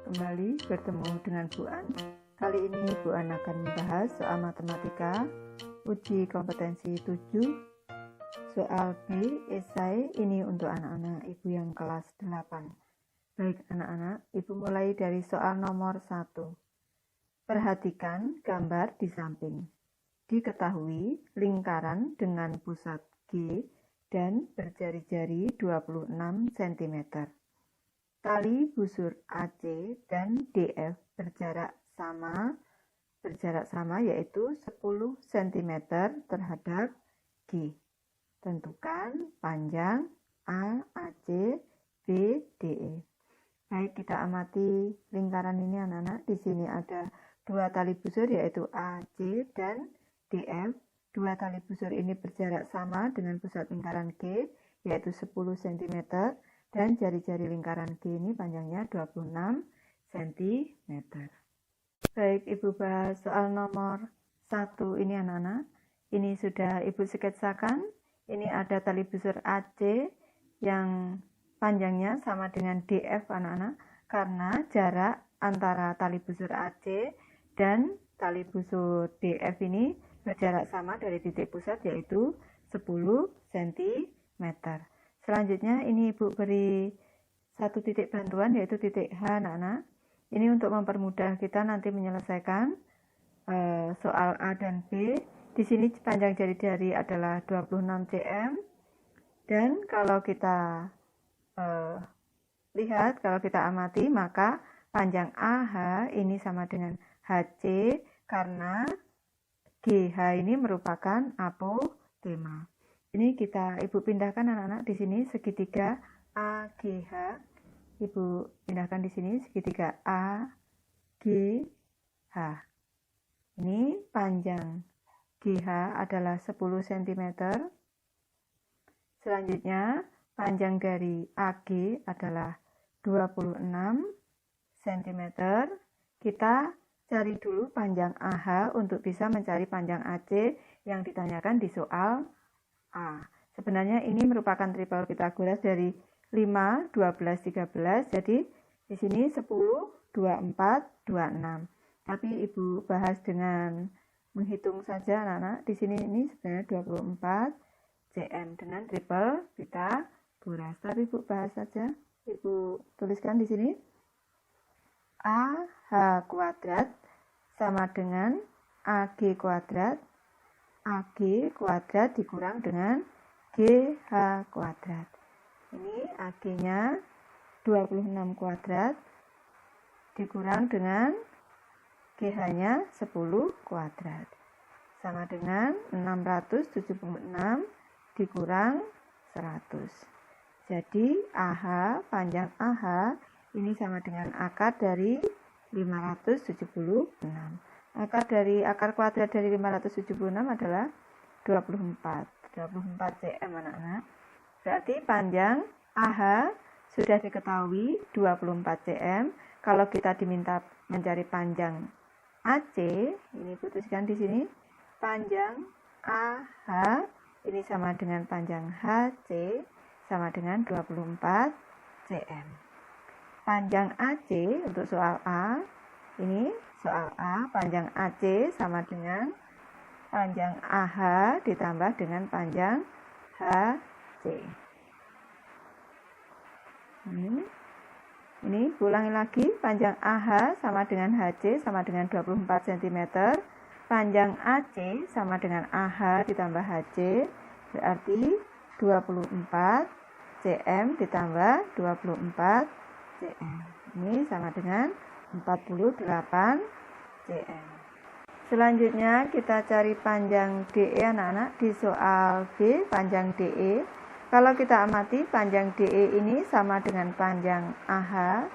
Kembali bertemu dengan Bu An. Kali ini Bu An akan membahas soal matematika uji kompetensi 7 soal B esai. Ini untuk anak-anak Ibu yang kelas 8. Baik anak-anak, Ibu mulai dari soal nomor 1. Perhatikan gambar di samping. Diketahui lingkaran dengan pusat G dan berjari-jari 26 cm. Tali busur AC dan DF berjarak sama yaitu 10 cm terhadap G. Tentukan panjang AAC BDE. Baik, kita amati lingkaran ini anak-anak. Di sini ada dua tali busur yaitu AC dan DF. Dua tali busur ini berjarak sama dengan pusat lingkaran G yaitu 10 cm dan jari-jari lingkaran G ini panjangnya 26 cm. Baik, Ibu bahas soal nomor 1 ini anak-anak. Ini sudah Ibu sketsakan. Ini ada tali busur AC yang panjangnya sama dengan DF anak-anak karena jarak antara tali busur AC dan tali busur DF ini berjarak sama dari titik pusat yaitu 10 cm. Selanjutnya ini Ibu beri satu titik bantuan yaitu titik H anak-anak. Ini untuk mempermudah kita nanti menyelesaikan soal A dan B. Di sini panjang jari-jari adalah 26 cm. Dan kalau kita lihat, kalau kita amati, maka panjang AH ini sama dengan HC karena GH ini merupakan apotema. Ini Ibu pindahkan anak-anak di sini segitiga AGH. Ibu pindahkan di sini segitiga AGH. Ini panjang GH adalah 10 cm. Selanjutnya panjang dari AG adalah 26 cm. Kita cari dulu panjang AH untuk bisa mencari panjang AC yang ditanyakan di soal A. Sebenarnya ini merupakan triple Pythagoras dari 5, 12, 13. Jadi di sini 10, 24, 26. Tapi Ibu bahas dengan menghitung saja anak-anak. Di sini ini sebenarnya 24 cm dengan triple Pythagoras. Tapi Ibu bahas saja. Ibu tuliskan di sini AH kuadrat sama dengan AG kuadrat. AG kuadrat dikurang dengan GH kuadrat. Ini AG-nya 26 kuadrat dikurang dengan GH-nya 10 kuadrat. Sama dengan 676 dikurang 100. Jadi AH, panjang AH ini sama dengan akar dari 576. Akar kuadrat dari 576 adalah 24 cm anak-anak. Berarti panjang AH sudah diketahui 24 cm. Kalau kita diminta mencari panjang AC, ini putuskan di sini panjang AH ini sama dengan panjang HC sama dengan 24 cm. Panjang AC untuk soal A, ini soal A, panjang AC sama dengan panjang AH ditambah dengan panjang HC. Ini ulangi lagi, panjang AH sama dengan HC sama dengan 24 cm. Panjang AC sama dengan AH ditambah HC berarti 24 cm ditambah 24 cm. Ini sama dengan 48 cm. Selanjutnya kita cari panjang DE anak-anak di soal B, panjang DE. Kalau kita amati panjang DE ini sama dengan panjang AH.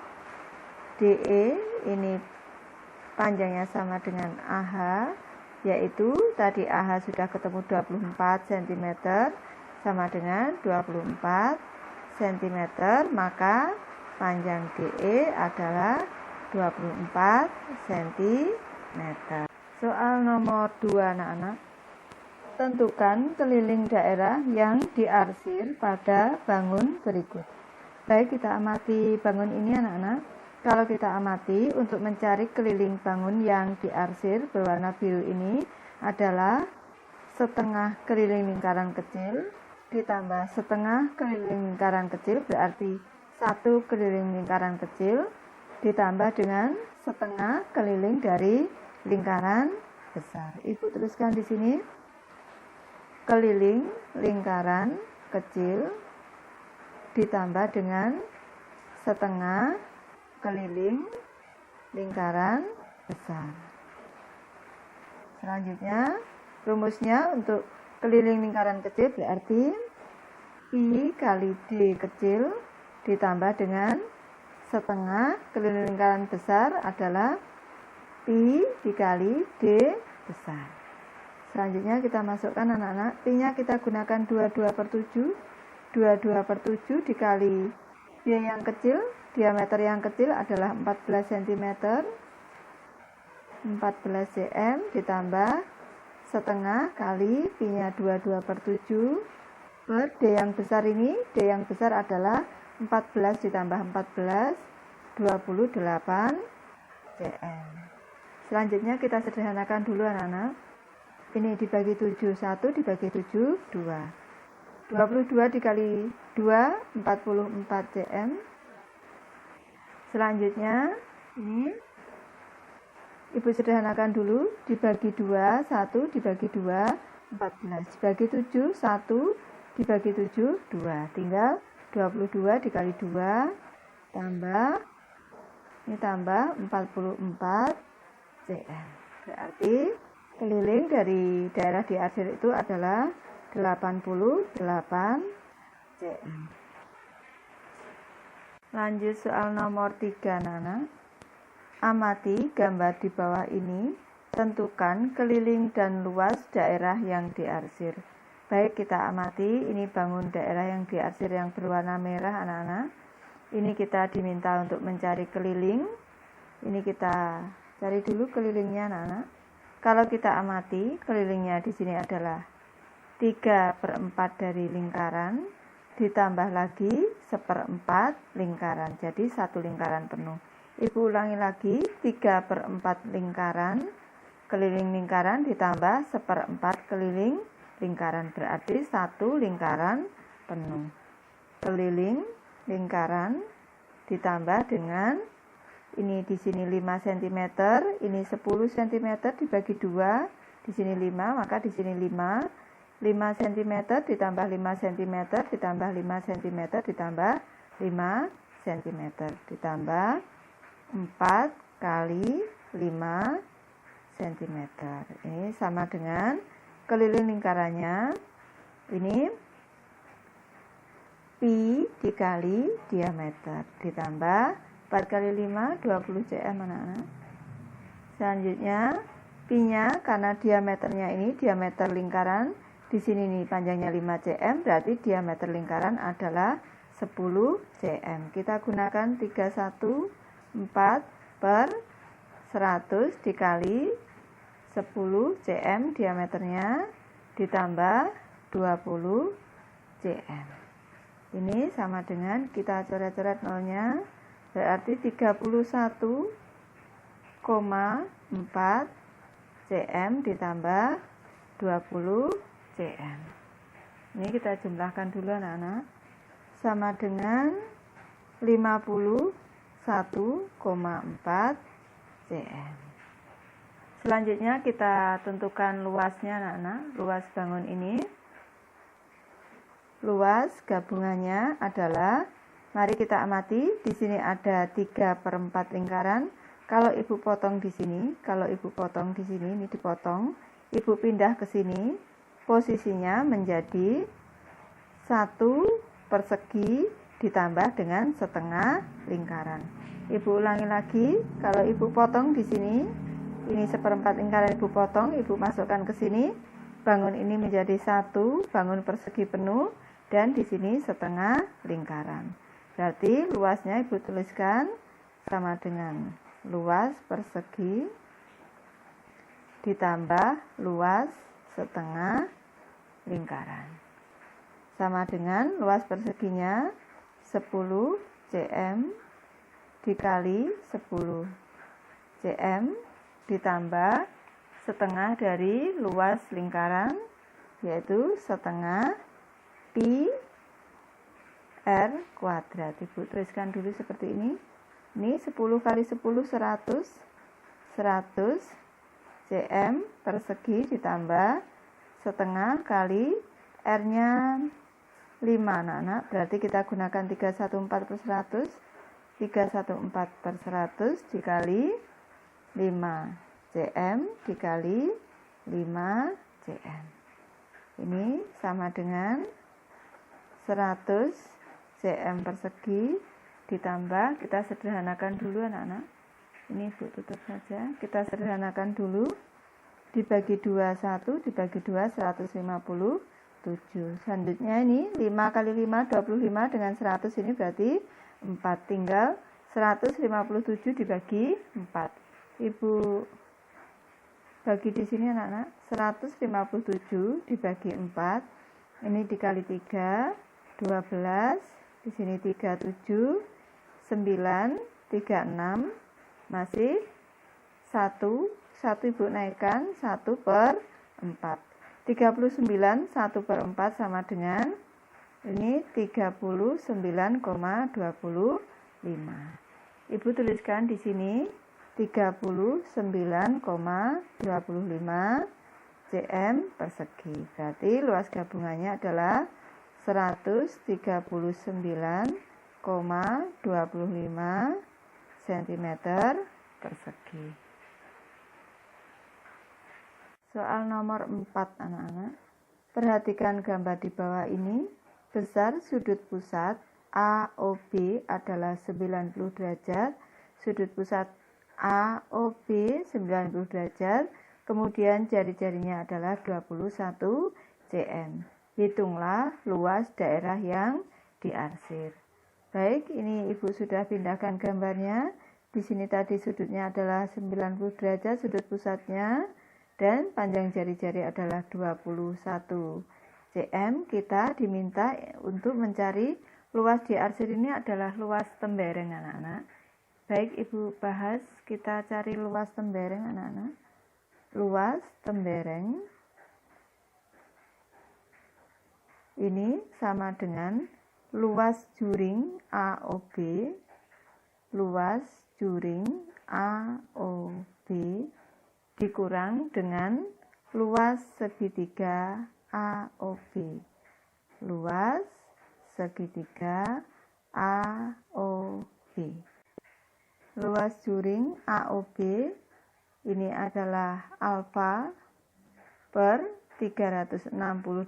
DE ini panjangnya sama dengan AH, yaitu tadi AH sudah ketemu 24 cm sama dengan 24 cm, maka panjang DE adalah 24 cm. Soal nomor 2 anak-anak. Tentukan keliling daerah yang diarsir pada bangun berikut. Baik, kita amati bangun ini anak-anak. Kalau kita amati, untuk mencari keliling bangun yang diarsir berwarna biru ini adalah setengah keliling lingkaran kecil ditambah setengah keliling lingkaran kecil, berarti satu keliling lingkaran kecil ditambah dengan setengah keliling dari lingkaran besar. Ibu tuliskan di sini keliling lingkaran kecil ditambah dengan setengah keliling lingkaran besar. Selanjutnya, rumusnya untuk keliling lingkaran kecil berarti I kali D kecil ditambah dengan setengah keliling lingkaran besar adalah Pi dikali D besar. Selanjutnya kita masukkan anak-anak, Pi-nya kita gunakan 22/7. 22/7 dikali D yang kecil, diameter yang kecil adalah 14 cm. 14 cm ditambah setengah kali Pi-nya 22/7 per D yang besar ini. D yang besar adalah 14 ditambah 14, 28 cm. Selanjutnya kita sederhanakan dulu anak-anak. Ini dibagi 7, 1 dibagi 7, 2. 22 dikali 2, 44 cm. Selanjutnya ini Ibu sederhanakan dulu, dibagi 2, 1 dibagi 2, 14. Dibagi 7, 1 dibagi 7, 2. Tinggal 22 dikali 2, tambah 44 cm. Berarti keliling dari daerah diarsir itu adalah 88 cm. Lanjut soal nomor 3, Nana. Amati gambar di bawah ini, tentukan keliling dan luas daerah yang diarsir. Baik, kita amati, ini bangun daerah yang diarsir yang berwarna merah, anak-anak. Ini kita diminta untuk mencari keliling. Ini kita cari dulu kelilingnya, anak-anak. Kalau kita amati, kelilingnya di sini adalah 3/4 dari lingkaran, ditambah lagi 1/4 lingkaran, jadi satu lingkaran penuh. Ibu ulangi lagi, 3/4 lingkaran, keliling lingkaran ditambah 1/4 keliling lingkaran, berarti satu lingkaran penuh. Keliling lingkaran ditambah dengan ini di sini 5 cm, ini 10 cm dibagi 2, di sini 5, maka di sini 5 cm ditambah 5 cm ditambah 5 cm ditambah 5 cm ditambah 4 kali 5 cm. Ini sama dengan keliling lingkarannya. Ini Pi dikali diameter ditambah 4 kali 5, 20 cm, anak-anak. Selanjutnya Pi-nya karena diameternya ini diameter lingkaran, di sini nih panjangnya 5 cm, berarti diameter lingkaran adalah 10 cm. Kita gunakan 314 per 100 dikali 10 cm diameternya ditambah 20 cm. Ini sama dengan kita coret-coret nolnya, berarti 31,4 cm ditambah 20 cm. Ini kita jumlahkan dulu anak-anak, sama dengan 51,4 cm. Selanjutnya kita tentukan luasnya anak-anak, luas bangun ini. Luas gabungannya adalah, mari kita amati, di sini ada 3/4 lingkaran. Kalau ibu potong di sini, ini dipotong, ibu pindah ke sini, posisinya menjadi 1 persegi ditambah dengan setengah lingkaran. Ibu ulangi lagi, kalau ibu potong di sini, ini 1/4 lingkaran ibu potong, ibu masukkan ke sini, bangun ini menjadi 1 bangun persegi penuh, dan di sini setengah lingkaran. Berarti luasnya ibu tuliskan sama dengan luas persegi ditambah luas setengah lingkaran. Sama dengan luas perseginya 10 cm dikali 10 cm ditambah setengah dari luas lingkaran, yaitu setengah pi r kuadrat. Ibu tuliskan dulu seperti ini. Ini 10 kali 10 100 cm persegi ditambah setengah kali r-nya 5 anak-anak, berarti kita gunakan 314 per 100, 314 per 100 dikali 5 cm dikali 5 cm. Ini sama dengan 100 cm persegi ditambah, kita sederhanakan dulu anak-anak. Ini Ibu tutup saja. Kita sederhanakan dulu. Dibagi 2 1, dibagi 2 157. Selanjutnya ini 5 kali 5 25 dengan 100, ini berarti 4. Tinggal 157 dibagi 4. Ibu bagi di sini anak-anak, 157 dibagi 4, ini dikali 3, 12, di sini 37, 9, 36, masih 1 Ibu naikkan 1 per 4. 39 1 per 4 sama dengan ini 39,25. Ibu tuliskan di sini 39,25 cm persegi. Berarti luas gabungannya adalah 139,25 cm persegi. Soal nomor 4 anak-anak. Perhatikan gambar di bawah ini. Besar sudut pusat AOB adalah 90 derajat. Sudut pusat AOB 90 derajat. Kemudian jari-jarinya adalah 21 cm. Hitunglah luas daerah yang diarsir. Baik, ini Ibu sudah pindahkan gambarnya. Di sini tadi sudutnya adalah 90 derajat sudut pusatnya. Dan panjang jari-jari adalah 21 cm. Kita diminta untuk mencari luas diarsir ini adalah luas tembereng anak-anak. Baik, Ibu bahas, kita cari luas tembereng anak-anak. Luas tembereng ini sama dengan luas juring AOB. Luas juring AOB dikurang dengan luas segitiga AOB. Luas segitiga AOB. Luas juring AOB ini adalah alfa per 360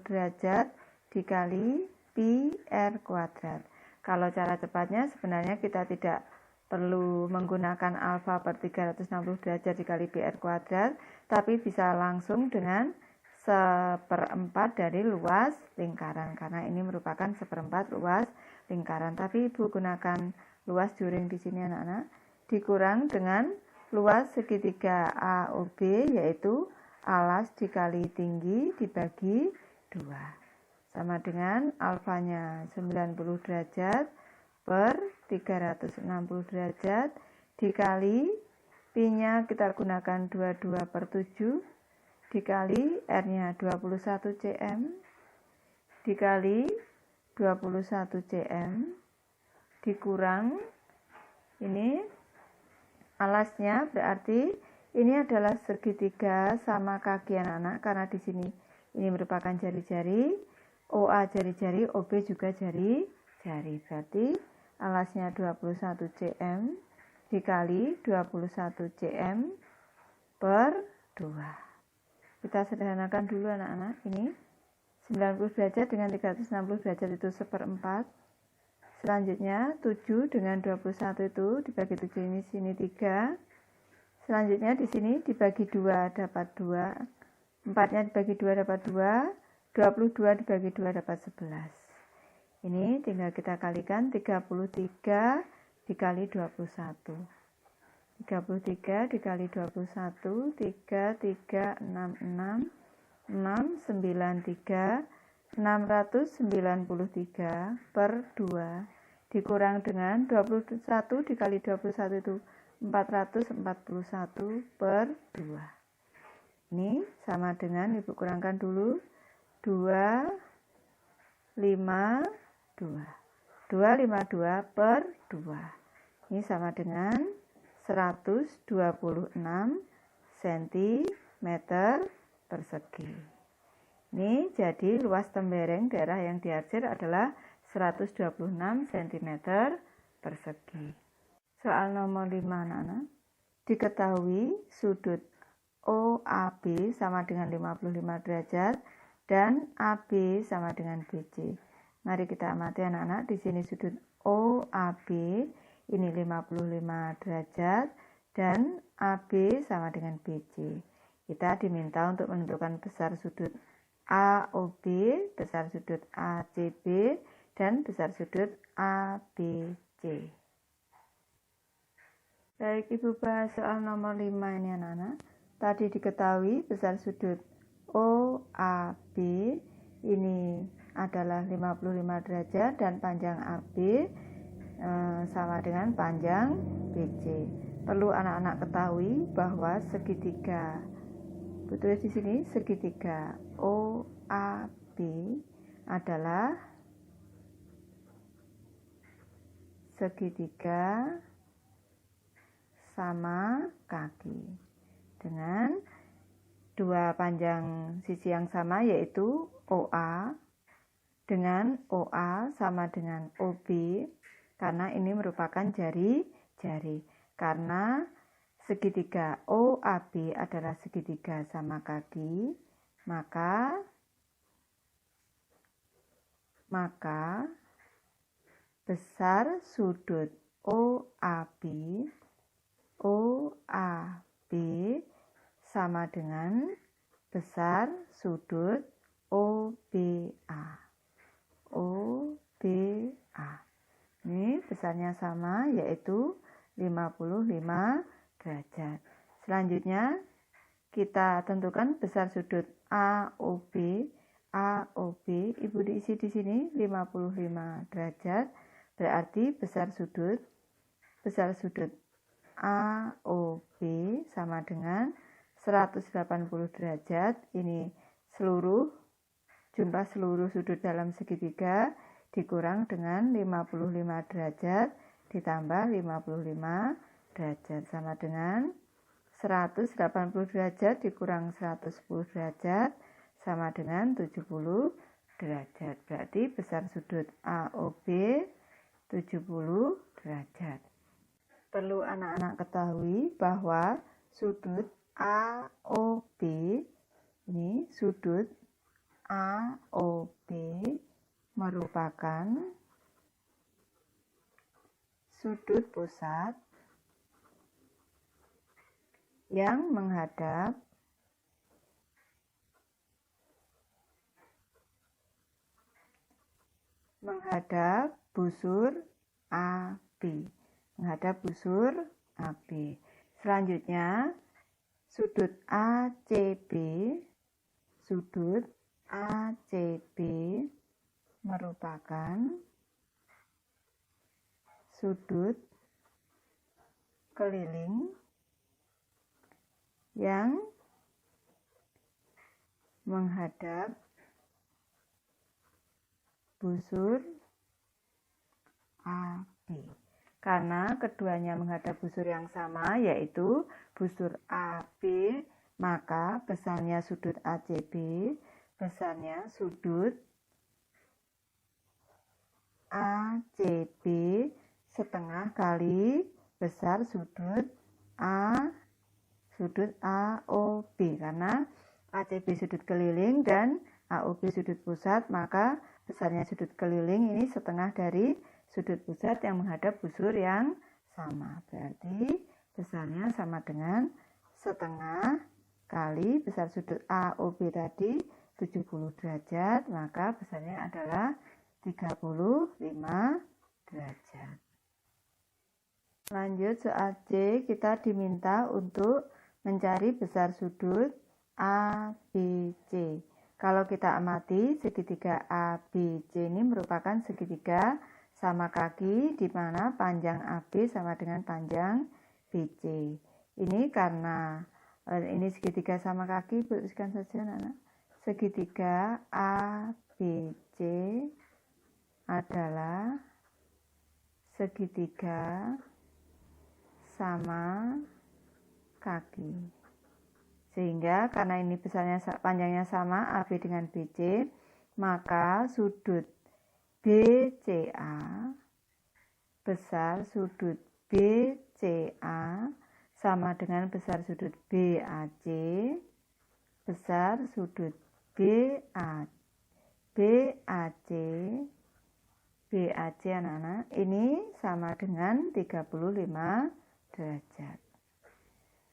derajat dikali pi r kuadrat. Kalau cara cepatnya sebenarnya kita tidak perlu menggunakan alfa per 360 derajat dikali pi r kuadrat, tapi bisa langsung dengan 1/4 dari luas lingkaran, karena ini merupakan 1/4 luas lingkaran. Tapi Ibu gunakan luas juring di sini anak-anak, dikurang dengan luas segitiga AOB, yaitu alas dikali tinggi dibagi 2. Sama dengan alfanya 90 derajat per 360 derajat dikali pi-nya kita gunakan 22 per 7 dikali r-nya 21 cm dikali 21 cm dikurang ini alasnya, berarti ini adalah segitiga sama kaki anak-anak, karena di sini ini merupakan jari-jari, OA jari-jari, OB juga jari-jari. Berarti alasnya 21 cm dikali 21 cm per 2. Kita sederhanakan dulu anak-anak. Ini 90 derajat dengan 360 derajat itu 1/4. Selanjutnya 7 dengan 21 itu dibagi 7 ini sini 3. Selanjutnya di sini dibagi 2 dapat 2. 4-nya dibagi 2 dapat 2. 22 dibagi 2 dapat 11. Ini tinggal kita kalikan 33 dikali 21. 33 dikali 21 3366 693 693 per 2 dikurang dengan 21 dikali 21 itu 441 per 2. Ini sama dengan, Ibu kurangkan dulu, 252. 252 per 2. Ini sama dengan 126 cm persegi. Ini jadi luas tembereng daerah yang diarsir adalah 126 cm persegi. Soal nomor 5 anak-anak. Diketahui sudut OAB sama dengan 55 derajat dan AB sama dengan BC. Mari kita amati anak-anak. Di sini sudut OAB ini 55 derajat dan AB sama dengan BC. Kita diminta untuk menentukan besar sudut AOB, besar sudut ACB, dan besar sudut ABC. Baik, Ibu bahas soal nomor 5 ini anak-anak. Tadi diketahui besar sudut OAB ini adalah 55 derajat dan panjang AB sama dengan panjang BC. Perlu anak-anak ketahui bahwa segitiga, betul di sini segitiga OAB adalah segitiga sama kaki dengan dua panjang sisi yang sama, yaitu OA dengan OA sama dengan OB, karena ini merupakan jari-jari. Karena segitiga OAB adalah segitiga sama kaki, maka besar sudut OAB sama dengan besar sudut OBA. Ini besarnya sama, yaitu 55 derajat. Selanjutnya kita tentukan besar sudut AOB. Ibu diisi di sini 55 derajat. Berarti besar sudut AOB sama dengan 180 derajat. Ini jumlah seluruh sudut dalam segitiga dikurang dengan 55 derajat ditambah 55 derajat sama dengan 180 derajat dikurang 110 derajat sama dengan 70 derajat. Berarti besar sudut AOB 70 derajat. Perlu anak-anak ketahui bahwa sudut AOB ini sudut AOB merupakan sudut pusat yang menghadap busur AB. Selanjutnya sudut ACB merupakan sudut keliling yang menghadap busur AB. Karena keduanya menghadap busur yang sama, yaitu busur AB, maka besarnya sudut ACB, besarnya sudut ACB setengah kali besar sudut AOB. Karena ACB sudut keliling dan AOB sudut pusat, maka besarnya sudut keliling ini setengah dari sudut pusat yang menghadap busur yang sama. Berarti besarnya sama dengan setengah kali besar sudut AOB tadi 70 derajat, maka besarnya adalah 35 derajat. Lanjut soal C, kita diminta untuk mencari besar sudut ABC. Kalau kita amati segitiga ABC ini merupakan segitiga sama kaki di mana panjang AB sama dengan panjang BC. Ini karena ini segitiga sama kaki, tuliskan saja anak-anak. Segitiga ABC adalah segitiga sama kaki. Sehingga karena ini besarnya panjangnya sama AB dengan BC, maka sudut BCA besar sudut BCA sama dengan besar sudut BAC besar sudut BAC anak-anak ini sama dengan 35 derajat.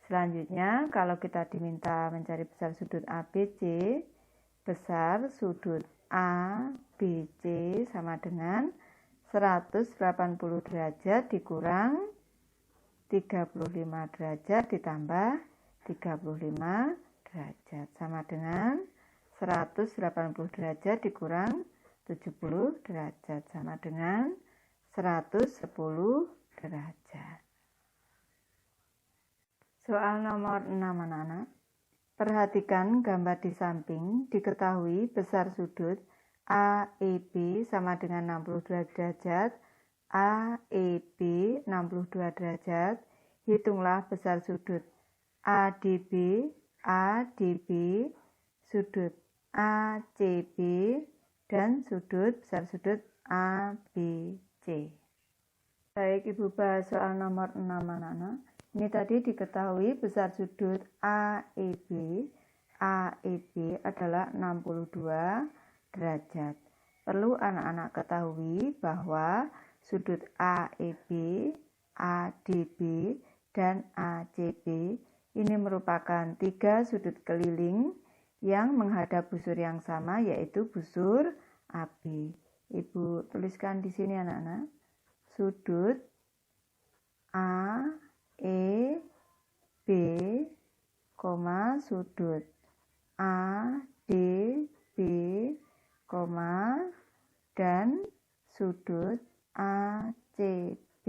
Selanjutnya kalau kita diminta mencari besar sudut ABC, besar sudut ABC sama dengan 180 derajat dikurang 35 derajat ditambah 35 derajat sama dengan 180 derajat dikurang 70 derajat sama dengan 110 derajat. Soal nomor 6 anak-anak. Perhatikan gambar di samping, diketahui besar sudut AEB sama dengan 62 derajat, AEB 62 derajat, hitunglah besar sudut ADB, sudut ACB, dan besar sudut ABC. Baik, Ibu bahas soal nomor 6 anak-anak. Ini tadi diketahui besar sudut AEB adalah 62 derajat. Perlu anak-anak ketahui bahwa sudut AEB, ADB, dan ACB ini merupakan 3 sudut keliling yang menghadap busur yang sama, yaitu busur AB. Ibu tuliskan di sini anak-anak. Sudut A, E, B, sudut A, D, B, dan sudut A, C, B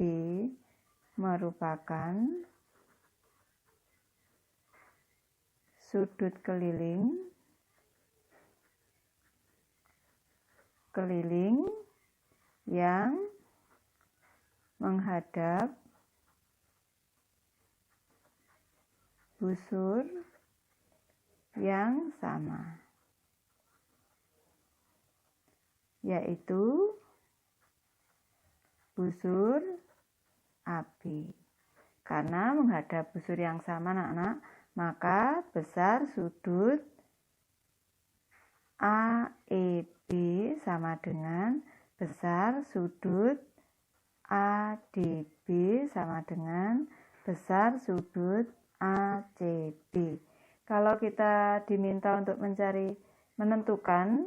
merupakan sudut keliling yang menghadap busur yang sama, yaitu busur AB. Karena menghadap busur yang sama anak-anak, maka besar sudut AEB sama dengan besar sudut ADB sama dengan besar sudut ACB. Kalau kita diminta untuk menentukan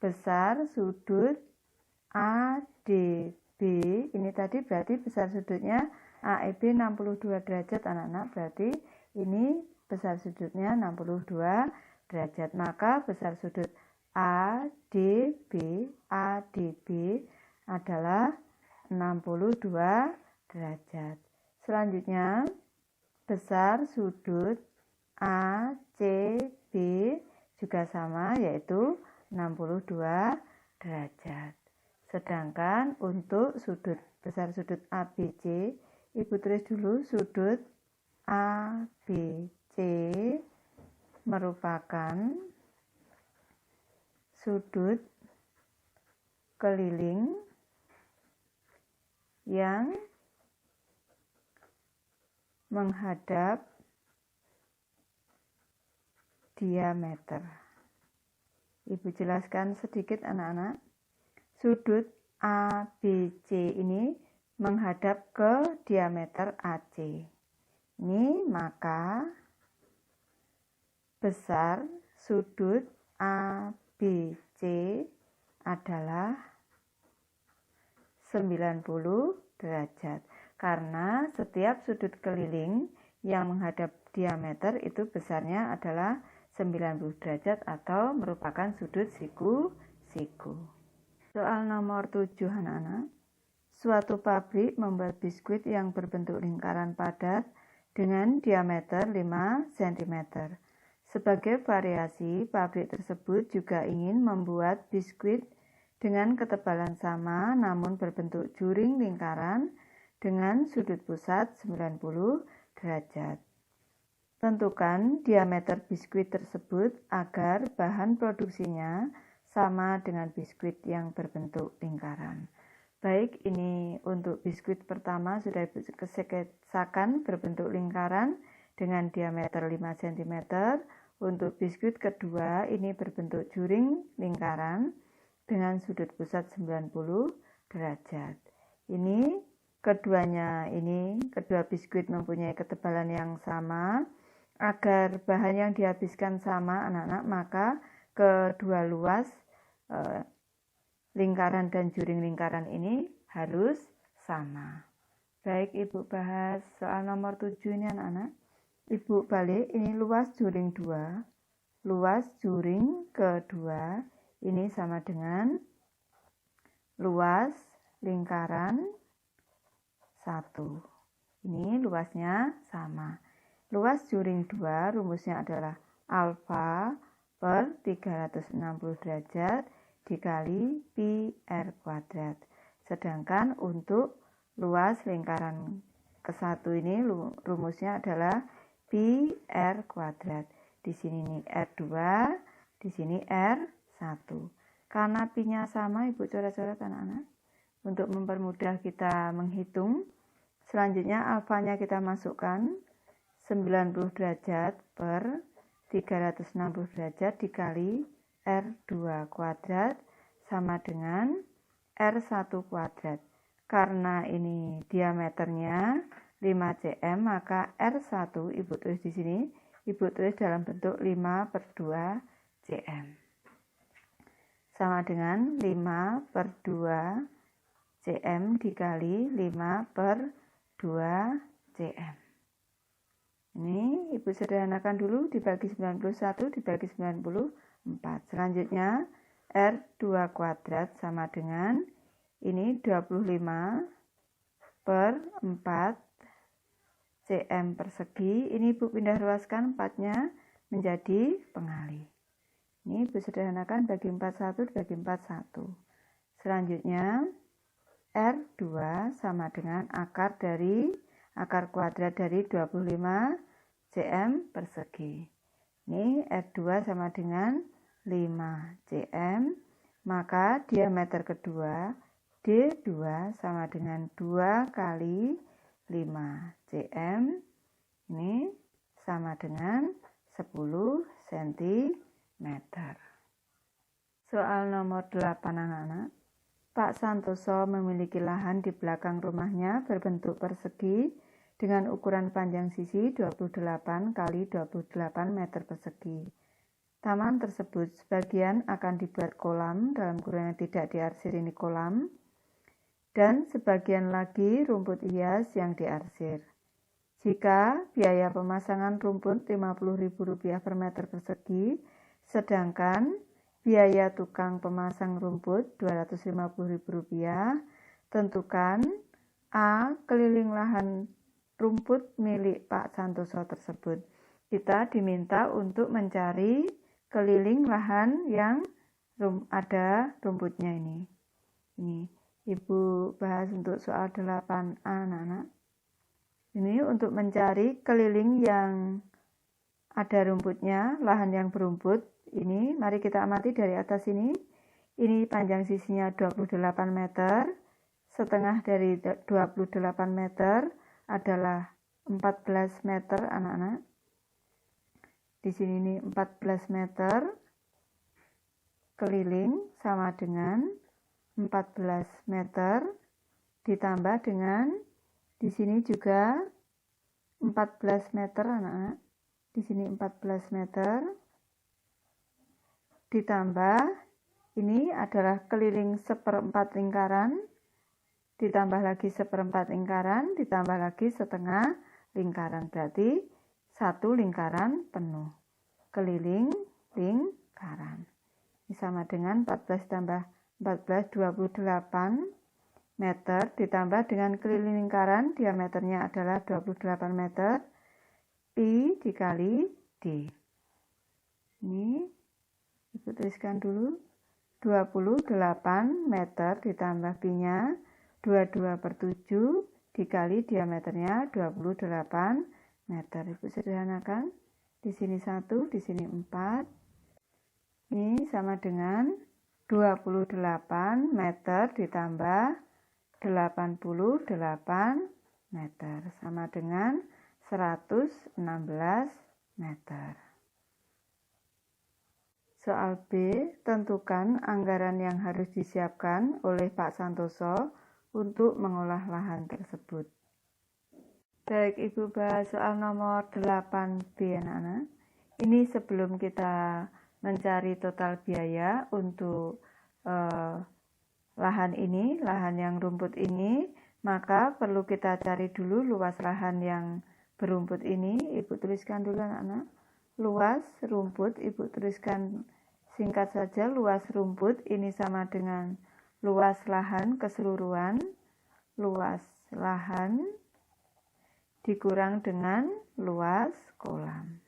besar sudut ADB, ini tadi berarti besar sudutnya AEB 62 derajat anak-anak, berarti ini besar sudutnya 62 derajat. Maka besar sudut ADB adalah 62 derajat. Selanjutnya besar sudut ACB juga sama, yaitu 62 derajat. Sedangkan untuk besar sudut ABC, Ibu tulis dulu sudut ABC merupakan sudut keliling yang menghadap diameter. Ibu jelaskan sedikit anak-anak. Sudut ABC ini menghadap ke diameter AC. Ini maka besar sudut ABC adalah 90 derajat. Karena setiap sudut keliling yang menghadap diameter itu besarnya adalah 90 derajat atau merupakan sudut siku-siku. Soal nomor 7 anak-anak. Suatu pabrik membuat biskuit yang berbentuk lingkaran padat dengan diameter 5 cm. Sebagai variasi, pabrik tersebut juga ingin membuat biskuit dengan ketebalan sama namun berbentuk juring lingkaran dengan sudut pusat 90 derajat. Tentukan diameter biskuit tersebut agar bahan produksinya sama dengan biskuit yang berbentuk lingkaran. Baik, ini untuk biskuit pertama sudah kesesakan berbentuk lingkaran dengan diameter 5 cm. Untuk biskuit kedua ini berbentuk juring lingkaran dengan sudut pusat 90 derajat. Ini kedua biskuit mempunyai ketebalan yang sama. Agar bahan yang dihabiskan sama anak-anak, maka kedua luas lingkaran dan juring lingkaran ini harus sama. Baik, Ibu bahas soal nomor 7 ini anak-anak. Ibu balik, ini luas juring 2. Luas juring kedua ini sama dengan luas lingkaran 1. Ini luasnya sama. Luas juring 2 rumusnya adalah alfa per 360 derajat dikali pi r kuadrat. Sedangkan untuk luas lingkaran ke-1 ini rumusnya adalah pi r kuadrat. Di sini ini R2, di sini R1. Karena pi-nya sama, Ibu coret-coret anak-anak. Untuk mempermudah kita menghitung, selanjutnya alfanya kita masukkan 90 derajat per 360 derajat dikali R2 kuadrat sama dengan R1 kuadrat. Karena ini diameternya 5 cm, maka R1 Ibu tulis di sini, Ibu tulis dalam bentuk 5 per 2 cm. Sama dengan 5 per 2 cm dikali 5 per 2 cm. Ini Ibu sederhanakan dulu, dibagi 91 dibagi 94. Selanjutnya R2 kuadrat sama dengan ini 25 per 4 cm persegi. Ini Ibu pindah ruaskan 4-nya menjadi pengali. Ini Ibu sederhanakan, bagi 41 dibagi 41. Selanjutnya R2 sama dengan akar kuadrat dari 25 cm persegi. Ini R2 sama dengan 5 cm, maka diameter kedua D2 sama dengan 2 kali 5 cm, ini sama dengan 10 cm. Soal nomor 8 anak-anak. Pak Santoso memiliki lahan di belakang rumahnya berbentuk persegi dengan ukuran panjang sisi 28 kali 28 meter persegi. Taman tersebut sebagian akan dibuat kolam, dalam kurung yang tidak diarsir ini kolam, dan sebagian lagi rumput hias yang diarsir. Jika biaya pemasangan rumput Rp50.000 per meter persegi, sedangkan biaya tukang pemasang rumput Rp250.000, tentukan A. Keliling lahan rumput milik Pak Santoso tersebut. Kita diminta untuk mencari keliling lahan yang ada rumputnya ini. Ini Ibu bahas untuk soal 8A anak-anak. Ini untuk mencari keliling yang ada rumputnya, lahan yang berumput. Ini mari kita amati dari atas ini. Ini panjang sisinya 28 meter. Setengah dari 28 meter adalah 14 meter anak-anak. Di sini ini 14 meter keliling sama dengan 14 meter ditambah dengan di sini juga 14 meter anak-anak. Di sini 14 meter ditambah ini adalah keliling seperempat lingkaran, ditambah lagi seperempat lingkaran, ditambah lagi setengah lingkaran, berarti satu lingkaran penuh. Keliling lingkaran. Ini sama dengan 14 tambah 14, 28. meter ditambah dengan keliling lingkaran diameternya adalah 28 meter, pi dikali D. Ini Ibu tuliskan dulu, 28 meter ditambah pi-nya 22/7 dikali diameternya 28 meter. Ibu sederhanakan, di sini 1, di sini 4. Ini sama dengan 28 meter ditambah 88 meter sama dengan 116 meter. Soal B, tentukan anggaran yang harus disiapkan oleh Pak Santoso untuk mengolah lahan tersebut. Baik, Ibu bahas soal nomor 8B anak-anak. Ini sebelum kita mencari total biaya untuk lahan ini, lahan yang rumput ini, maka perlu kita cari dulu luas lahan yang berumput ini. Ibu tuliskan dulu anak-anak. Luas rumput, Ibu tuliskan singkat saja, luas rumput ini sama dengan luas lahan keseluruhan, luas lahan dikurang dengan luas kolam.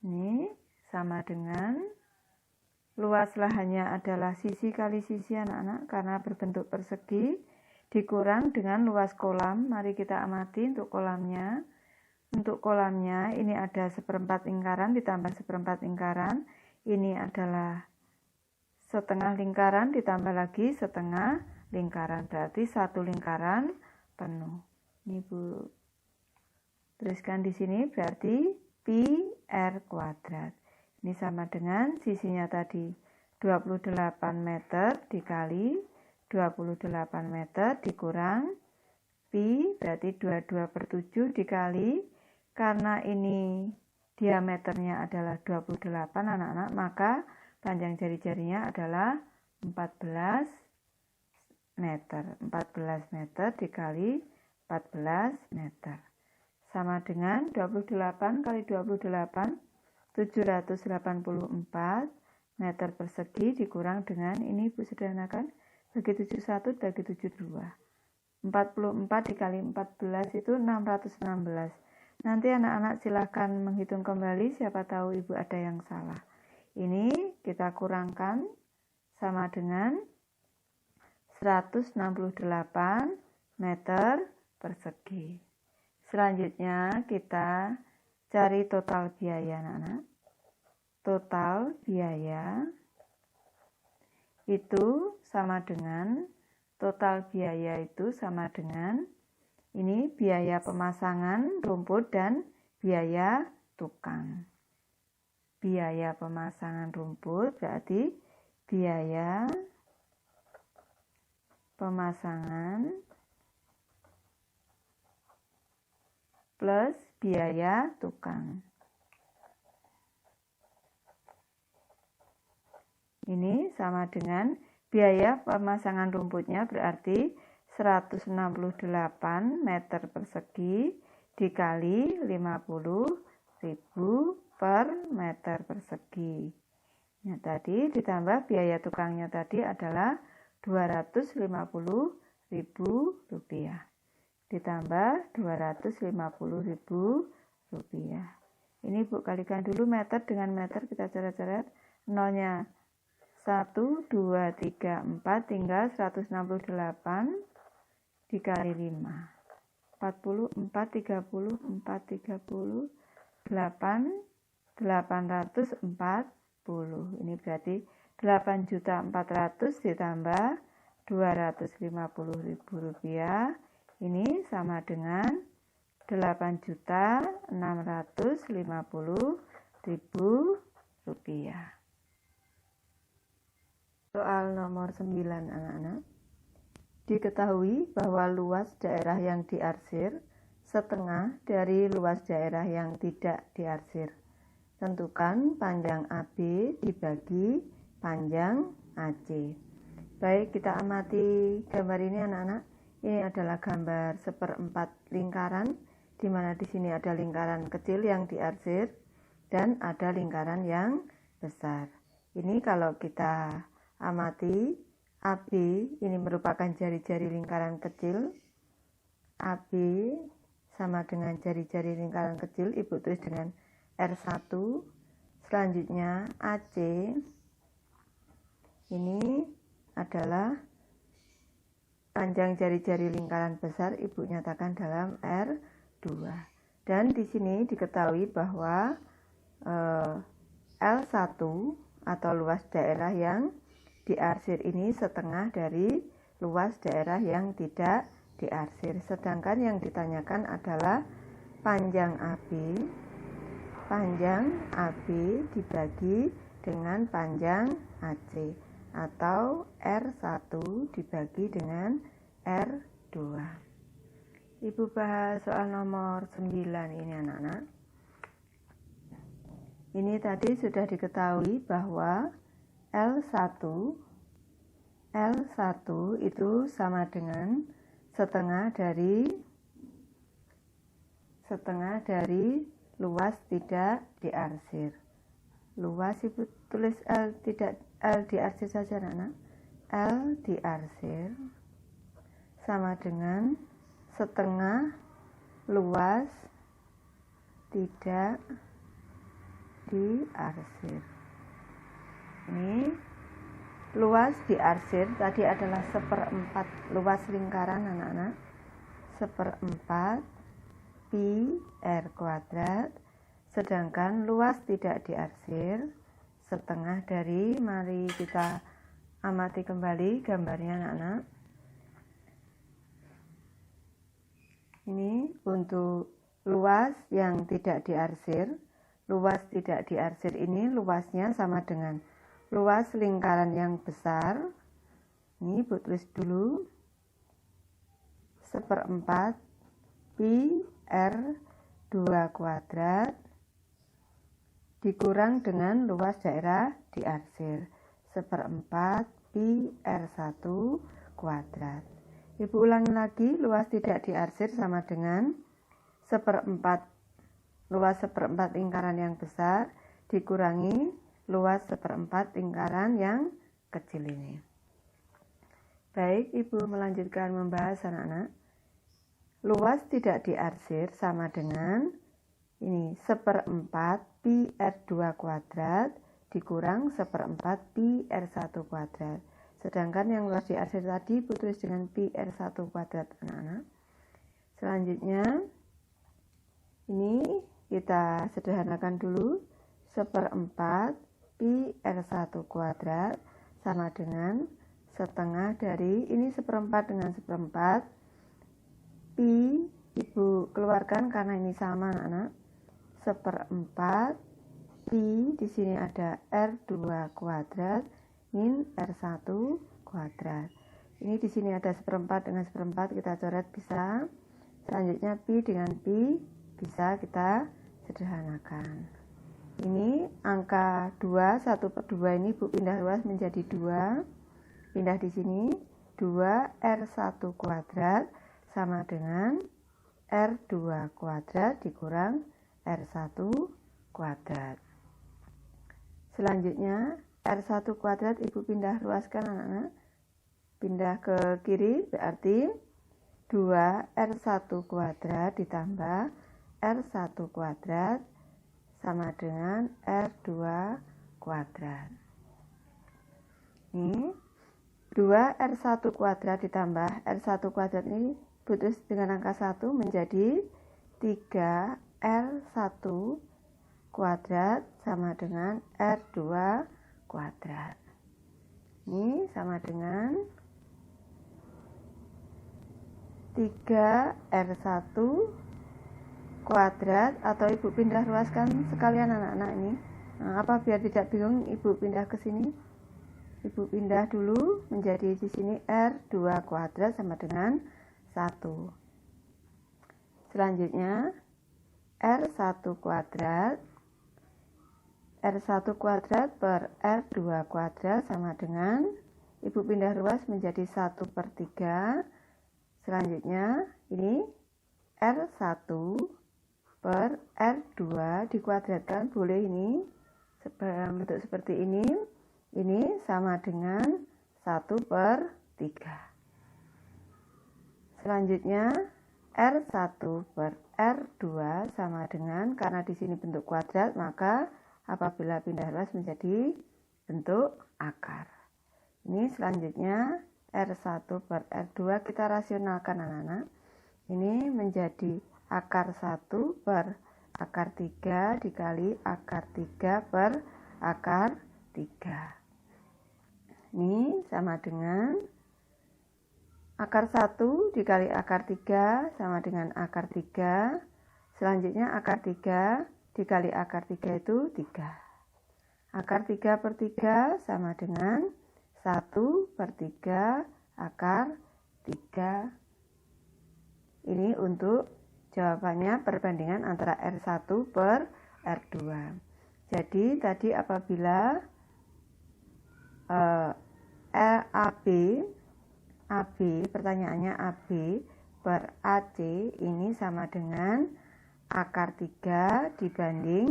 Ini sama dengan luas lahannya adalah sisi kali sisi anak-anak karena berbentuk persegi, dikurang dengan luas kolam. Mari kita amati untuk kolamnya. Untuk kolamnya ini ada 1/4 lingkaran ditambah 1/4 lingkaran. Ini adalah setengah lingkaran ditambah lagi setengah lingkaran. Berarti 1 lingkaran penuh. Ini Bu tuliskan di sini berarti pi r kuadrat. Ini sama dengan sisinya tadi 28 meter dikali 28 meter dikurang pi berarti 22/7 dikali, karena ini diameternya adalah 28 anak-anak, maka panjang jari-jarinya adalah 14 meter. 14 meter dikali 14 meter. Sama dengan 28 kali 28, 784 meter persegi dikurang dengan, ini Ibu sederhanakan, bagi 71 bagi 72. 44 dikali 14 itu 616. Nanti anak-anak silahkan menghitung kembali, siapa tahu Ibu ada yang salah. Ini kita kurangkan sama dengan 168 meter persegi. Selanjutnya kita cari total biaya anak-anak. Total biaya itu sama dengan, ini biaya pemasangan rumput dan biaya tukang. Biaya pemasangan rumput berarti biaya pemasangan plus biaya tukang. Ini sama dengan biaya pemasangan rumputnya berarti 168 meter persegi dikali 50.000 per meter persegi. Nah, tadi ditambah biaya tukangnya tadi adalah 250.000 rupiah. Ditambah 250.000 rupiah. Ini Bu kalikan dulu meter dengan meter, kita coret-coret. Nolnya 1, 2, 3, 4 tinggal 168 dikali 5. 40, 4, 30, 4, 30, 8, 840. Ini berarti 8.400.000 ditambah 250.000 rupiah. Ini sama dengan 8.650.000 rupiah. Soal nomor 9 anak-anak. Diketahui bahwa luas daerah yang diarsir setengah dari luas daerah yang tidak diarsir. Tentukan panjang AB dibagi panjang AC. Baik, kita amati gambar ini anak-anak. Ini adalah gambar 1/4 lingkaran, di mana di sini ada lingkaran kecil yang diarsir dan ada lingkaran yang besar. Ini kalau kita amati AB ini merupakan jari-jari lingkaran kecil. AB sama dengan jari-jari lingkaran kecil, Ibu tulis dengan R1. Selanjutnya AC ini adalah panjang jari-jari lingkaran besar, Ibu nyatakan dalam R2. Dan di sini diketahui bahwa L1 atau luas daerah yang diarsir ini setengah dari luas daerah yang tidak diarsir. Sedangkan yang ditanyakan adalah panjang AB dibagi dengan panjang AC, atau R1 dibagi dengan R2. Ibu bahas soal nomor 9 ini anak-anak. Ini tadi sudah diketahui bahwa L1 itu sama dengan setengah dari luas tidak diarsir. Luas Ibu tulis L diarsir saja anak-anak. L diarsir sama dengan setengah luas tidak diarsir. Ini luas diarsir tadi adalah 1/4 luas lingkaran anak-anak. 1/4 pi R kuadrat. Sedangkan luas tidak diarsir setengah dari, mari kita amati kembali gambarnya anak-anak. Ini untuk luas yang tidak diarsir. Luas tidak diarsir ini luasnya sama dengan luas lingkaran yang besar. Ini Ibu tulis dulu 1/4 pi R2 kuadrat dikurang dengan luas daerah diarsir 1/4 pi R1 kuadrat. Ibu ulangi lagi, luas tidak diarsir sama dengan 1/4 luas 1/4 lingkaran yang besar dikurangi luas 1/4 lingkaran yang kecil ini. Baik, Ibu melanjutkan membahas anak-anak. Luas tidak diarsir sama dengan ini 1/4 pi R2 kuadrat dikurang 1/4 pi R1 kuadrat. Sedangkan yang luas diarsir tadi Ibu tulis dengan pi R1 kuadrat anak-anak. Selanjutnya ini kita sederhanakan dulu. 1/4 pi R1 kuadrat sama dengan setengah dari, ini 1/4 dengan 1/4 pi, Ibu keluarkan karena ini sama anak-anak. 1/4 pi, di sini ada R2 kuadrat min R1 kuadrat. Ini di sini ada 1/4 dengan 1/4 kita coret bisa. Selanjutnya pi dengan pi bisa kita sederhanakan. Ini angka 2, 1/2 ini Ibu pindah luas menjadi 2. Pindah di sini 2R1 kuadrat sama dengan R2 kuadrat dikurang R1 kuadrat. Selanjutnya R1 kuadrat Ibu pindah luaskan anak-anak. Pindah ke kiri berarti 2R1 kuadrat ditambah R1 kuadrat sama dengan R2 kuadrat. Ini 2R1 kuadrat ditambah R1 kuadrat ini putus dengan angka 1 menjadi 3R1 kuadrat sama dengan R2 kuadrat. Ini sama dengan 3R1 kuadrat, atau Ibu pindah luaskan sekalian anak-anak ini. Nah, apa biar tidak bingung Ibu pindah ke sini. Ibu pindah dulu menjadi di sini R2 kuadrat sama dengan 1. Selanjutnya R1 kuadrat per R2 kuadrat sama dengan, Ibu pindah luas menjadi 1/3. Selanjutnya ini R1 per R2 dikuadratkan, boleh ini bentuk seperti ini sama dengan 1/3. Selanjutnya R1/R2 sama dengan, karena di sini bentuk kuadrat, maka apabila pindah luas menjadi bentuk akar. Ini selanjutnya R1/R2 kita rasionalkan anak-anak. Ini menjadi akar 1/akar 3 dikali akar 3/akar 3. Ini sama dengan akar 1 dikali akar 3 sama dengan akar 3. Selanjutnya akar 3 dikali akar 3 itu 3. Akar 3/3 sama dengan 1/3 akar 3. Ini untuk jawabannya perbandingan antara R1/R2. Jadi tadi apabila pertanyaannya AB per AC ini sama dengan akar 3 dibanding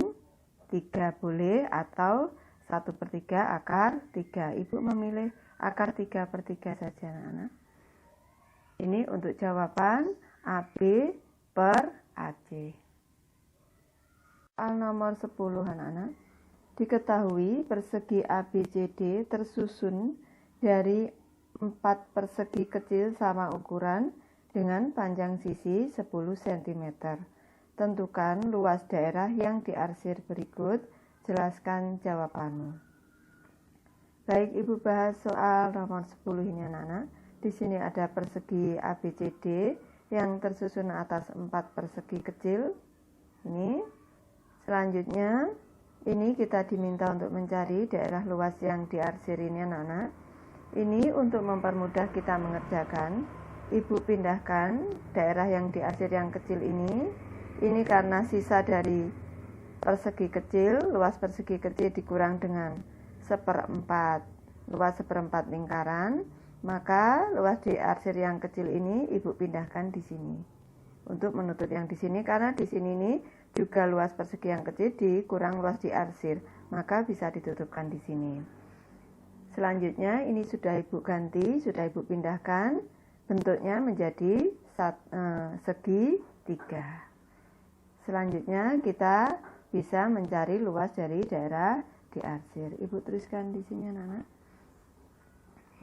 3 boleh, atau 1/3 akar 3. Ibu memilih akar 3/3 saja anak-anak. Ini untuk jawaban AB per AC. Soal nomor 10 anak-anak. Diketahui persegi ABCD tersusun dari 4 persegi kecil sama ukuran dengan panjang sisi 10 cm. Tentukan luas daerah yang diarsir berikut. Jelaskan jawabanmu. Baik, Ibu bahas soal nomor 10 ini anak-anak. Di sini ada persegi ABCD yang tersusun atas 4 persegi kecil. Ini. Selanjutnya, ini kita diminta untuk mencari daerah luas yang diarsir ini anak-anak. Ini untuk mempermudah kita mengerjakan, Ibu pindahkan daerah yang diarsir yang kecil ini. Ini karena sisa dari persegi kecil, luas persegi kecil dikurang dengan 1/4, luas 1/4 lingkaran, maka luas diarsir yang kecil ini Ibu pindahkan di sini. Untuk menutup yang di sini, karena di sini ini juga luas persegi yang kecil dikurang luas diarsir, maka bisa ditutupkan di sini. Selanjutnya ini sudah Ibu ganti, sudah Ibu pindahkan, bentuknya menjadi segi 3. Selanjutnya kita bisa mencari luas dari daerah diarsir. Ibu tuliskan di sini anak-anak.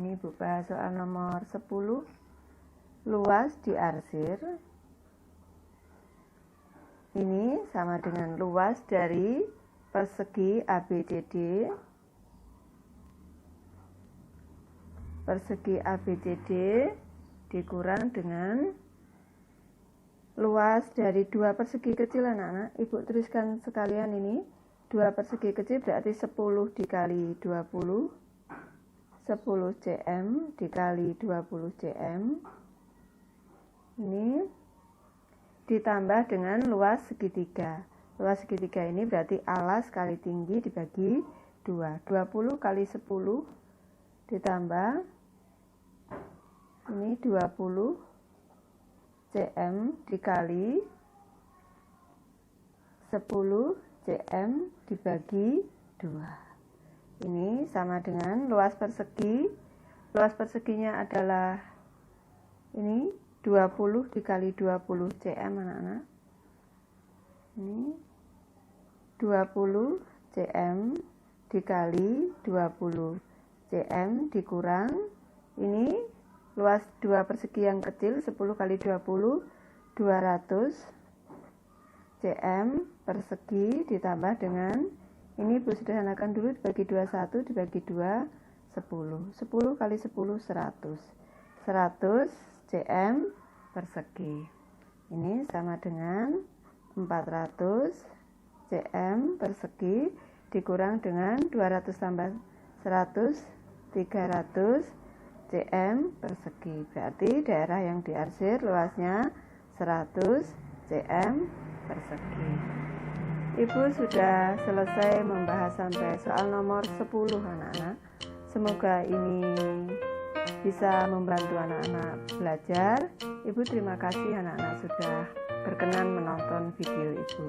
Ini Ibu bahas soal nomor 10. Luas diarsir ini sama dengan luas dari persegi ABCD. Persegi ABCD dikurang dengan luas dari 2 persegi kecil anak-anak. Ibu tuliskan sekalian ini. 2 persegi kecil berarti 10 dikali 20. 10 cm dikali 20 cm. Ini ditambah dengan luas segitiga. Luas segitiga ini berarti alas kali tinggi dibagi 2. 20 kali 10 ditambah ini 20 cm dikali 10 cm dibagi 2. Ini sama dengan luas persegi. Luas perseginya adalah ini 20 dikali 20 cm anak-anak. Ini 20 cm dikali 20 cm dikurang ini luas 2 persegi yang kecil 10 kali 20 200 cm persegi ditambah dengan ini Ibu sederhanakan dulu dibagi 21 dibagi 2 10. 10 kali 10 100. 100 cm persegi. Ini sama dengan 400 cm persegi dikurang dengan 200 tambah 100 300 cm persegi. Berarti daerah yang diarsir luasnya 100 cm persegi. Ibu sudah selesai membahas sampai soal nomor 10 anak-anak. Semoga ini bisa membantu anak-anak belajar. Ibu terima kasih anak-anak sudah berkenan menonton video Ibu.